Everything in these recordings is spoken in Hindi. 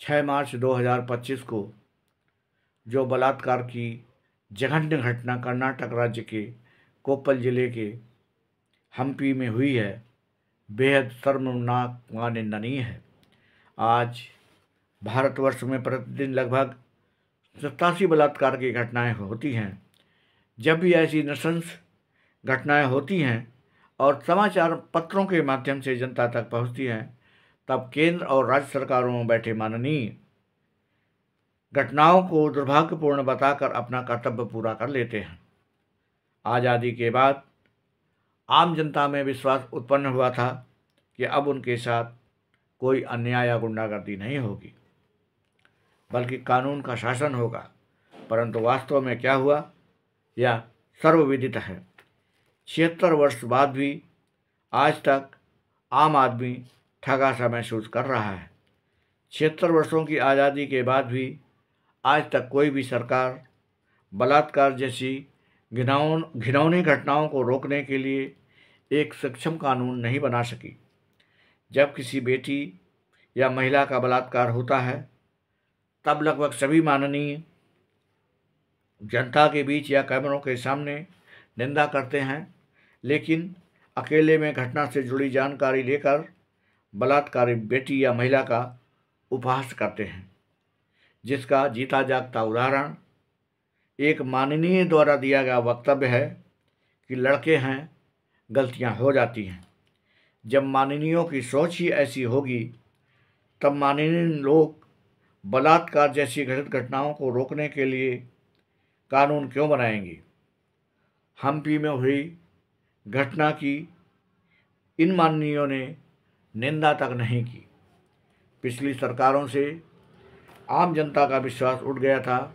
6 मार्च 2025 को जो बलात्कार की जघन्य घटना कर्नाटक राज्य के कोप्पल जिले के हम्पी में हुई है, बेहद शर्मनाक व निंदनीय है। आज भारतवर्ष में प्रतिदिन लगभग 87 बलात्कार की घटनाएं होती हैं। जब भी ऐसी नृशंस घटनाएं होती हैं और समाचार पत्रों के माध्यम से जनता तक पहुंचती हैं, तब केंद्र और राज्य सरकारों में बैठे माननीय घटनाओं को दुर्भाग्यपूर्ण बताकर अपना कर्तव्य पूरा कर लेते हैं। आज़ादी के बाद आम जनता में विश्वास उत्पन्न हुआ था कि अब उनके साथ कोई अन्याय या गुंडागर्दी नहीं होगी, बल्कि कानून का शासन होगा। परंतु वास्तव में क्या हुआ यह सर्वविदित है। 76 वर्ष बाद भी आज तक आम आदमी ठगा सा महसूस कर रहा है। 76 वर्षों की आज़ादी के बाद भी आज तक कोई भी सरकार बलात्कार जैसी घिनौनी घटनाओं को रोकने के लिए एक सक्षम कानून नहीं बना सकी। जब किसी बेटी या महिला का बलात्कार होता है, तब लगभग सभी माननीय जनता के बीच या कैमरों के सामने निंदा करते हैं, लेकिन अकेले में घटना से जुड़ी जानकारी लेकर बलात्कारी बेटी या महिला का उपहास करते हैं, जिसका जीता जागता उदाहरण एक माननीय द्वारा दिया गया वक्तव्य है कि लड़के हैं, गलतियां हो जाती हैं। जब माननीयों की सोच ही ऐसी होगी, तब माननीय लोग बलात्कार जैसी घटित घटनाओं को रोकने के लिए कानून क्यों बनाएंगे। हम्पी में हुई घटना की इन माननीयों ने निंदा तक नहीं की। पिछली सरकारों से आम जनता का विश्वास उठ गया था,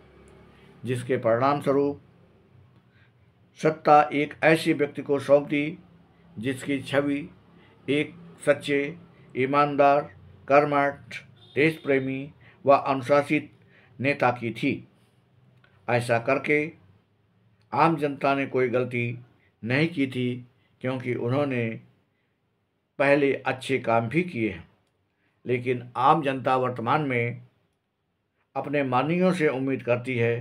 जिसके परिणाम स्वरूप सत्ता एक ऐसे व्यक्ति को सौंप दी जिसकी छवि एक सच्चे, ईमानदार, कर्मठ, देश प्रेमी व अनुशासित नेता की थी। ऐसा करके आम जनता ने कोई गलती नहीं की थी, क्योंकि उन्होंने पहले अच्छे काम भी किए हैं। लेकिन आम जनता वर्तमान में अपने माननीयों से उम्मीद करती है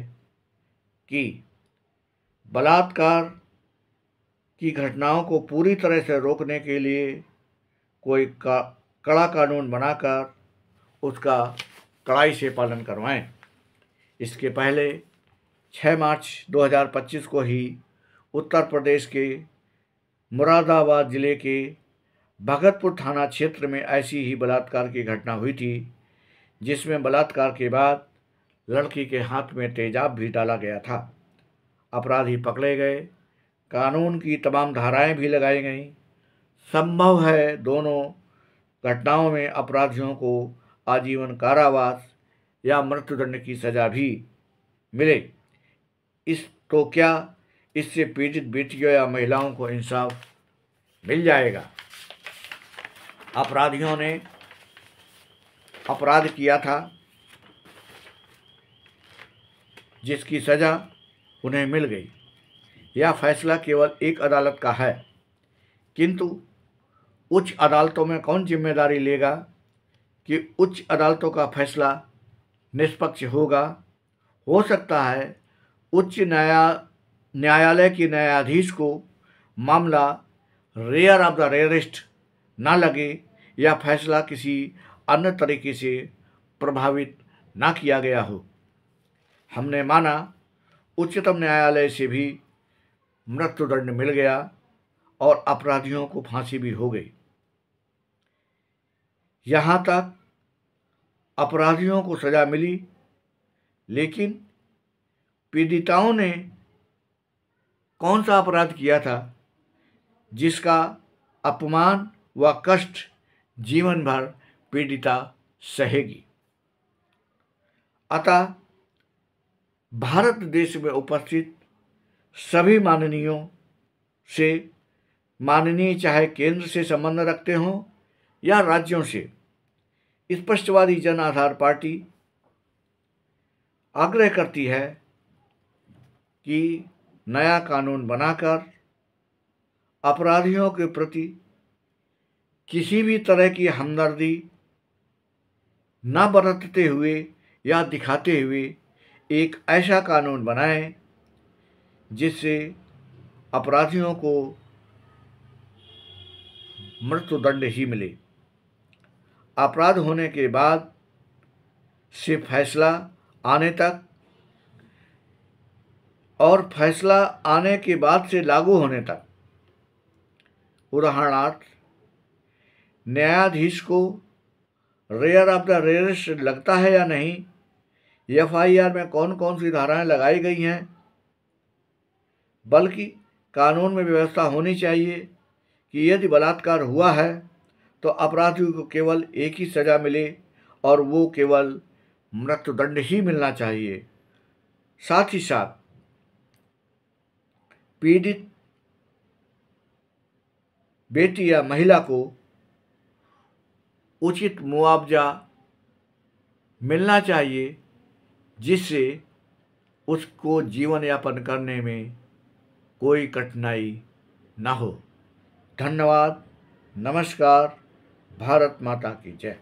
कि बलात्कार की घटनाओं को पूरी तरह से रोकने के लिए कोई कड़ा कानून बनाकर उसका कड़ाई से पालन करवाएं। इसके पहले 6 मार्च 2025 को ही उत्तर प्रदेश के मुरादाबाद जिले के भगतपुर थाना क्षेत्र में ऐसी ही बलात्कार की घटना हुई थी, जिसमें बलात्कार के बाद लड़की के हाथ में तेजाब भी डाला गया था। अपराधी पकड़े गए, कानून की तमाम धाराएं भी लगाई गईं। संभव है दोनों घटनाओं में अपराधियों को आजीवन कारावास या मृत्युदंड की सज़ा भी मिले। तो क्या इससे पीड़ित बेटियों या महिलाओं को इंसाफ मिल जाएगा? अपराधियों ने अपराध किया था, जिसकी सज़ा उन्हें मिल गई। यह फैसला केवल एक अदालत का है, किंतु उच्च अदालतों में कौन जिम्मेदारी लेगा कि उच्च अदालतों का फैसला निष्पक्ष होगा? हो सकता है उच्च न्यायालय के न्यायाधीश को मामला रेयर ऑफ द रेयरेस्ट ना लगे या फैसला किसी अन्य तरीके से प्रभावित ना किया गया हो। हमने माना उच्चतम न्यायालय से भी मृत्युदंड मिल गया और अपराधियों को फांसी भी हो गई। यहाँ तक अपराधियों को सज़ा मिली, लेकिन पीड़िताओं ने कौन सा अपराध किया था जिसका अपमान व कष्ट जीवन भर पीड़िता सहेगी? अतः भारत देश में उपस्थित सभी माननीयों से, माननीय चाहे केंद्र से संबंध रखते हों या राज्यों से, स्पष्टवादी जन आधार पार्टी आग्रह करती है कि नया कानून बनाकर अपराधियों के प्रति किसी भी तरह की हमदर्दी न बरतते हुए या दिखाते हुए एक ऐसा कानून बनाएं जिससे अपराधियों को मृत्युदंड ही मिले। अपराध होने के बाद से फैसला आने तक और फैसला आने के बाद से लागू होने तक, उदाहरणार्थ न्यायाधीश को रेयर ऑफ द रेयरेस्ट लगता है या नहीं, एफआईआर में कौन कौन सी धाराएं लगाई गई हैं, बल्कि कानून में व्यवस्था होनी चाहिए कि यदि बलात्कार हुआ है तो अपराधियों को केवल एक ही सज़ा मिले और वो केवल मृत्युदंड ही मिलना चाहिए। साथ ही साथ पीड़ित बेटी या महिला को उचित मुआवजा मिलना चाहिए जिससे उसको जीवन यापन करने में कोई कठिनाई ना हो। धन्यवाद। नमस्कार। भारत माता की जय।